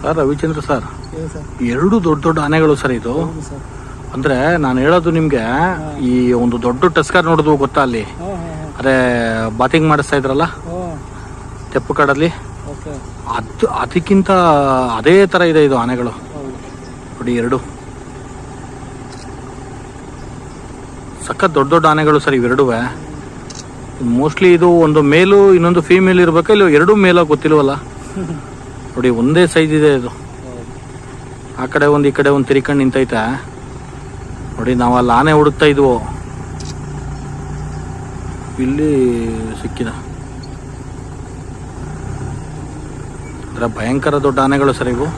Sir Ravichandra sir, ಹೇಳಿ sir. ಎರಡು ದೊಡ್ಡ ದೊಡ್ಡ ಆನೆಗಳು ಸರ್ ಇದು. ಹೌದು ಸರ್. ಅಂದ್ರೆ ನಾನು ಹೇಳೋದು ನಿಮ್ಗೆ, ಈ ಒಂದು ದೊಡ್ಡ ಟಸ್ಕರ್ ನೋಡಿದ್ವು ಗೊತ್ತಾ ಅಲ್ಲಿ, ಹಾಂ ಹಾಂ ಹಾಂ. ಅದೇ ಬಾತಿಂಗ್ ಮಾಡಿಸ್ತಾ ಇದ್ರಲ್ಲ ಹಾಂ ತೆಪ್ಪು ಕಾಡಲ್ಲಿ, ಓಕೆ. ಅದಕ್ಕಿಂತ ಅದೇ ತರ ಇದೆ ಇದು ಆನೆಗಳು ಹೌದು ನೋಡಿ. ಎರಡು ಸಖತ್ ದೊಡ್ಡ ದೊಡ್ಡ ಆನೆಗಳು ಸರ್ ಇವೆರಡೂ. ಮೋಸ್ಟ್ಲಿ ಇದು ಒಂದು ಮೇಲು ಇನ್ನೊಂದು ಫೀಮೇಲ್ ಇರ್ಬೇಕು, ಇಲ್ಲ ಎರಡೂ ಮೇಲ ಗೊತ್ತಿಲ್ವಲ್ಲ ನೋಡಿ. ಒಂದೇ ಸೈಜ್ ಇದೆ ಇದು. ಹೌದು. ಆ ಕಡೆ ಒಂದು ಈ ಕಡೆ ಒಂದು ತಿರ್ಕೊಂಡು ನಿಂತೈತೆ ನೋಡಿ. ನಾವು ಅಲ್ಲಿ ಆನೆ ಹುಡುಕ್ತಾ ಇದ್ವು, ಇಲ್ಲಿ ಸಿಕ್ಕಿದ. ಅಂದ್ರೆ ಭಯಂಕರ ದೊಡ್ಡ ಆನೆಗಳು ಸರ್ ಇವು.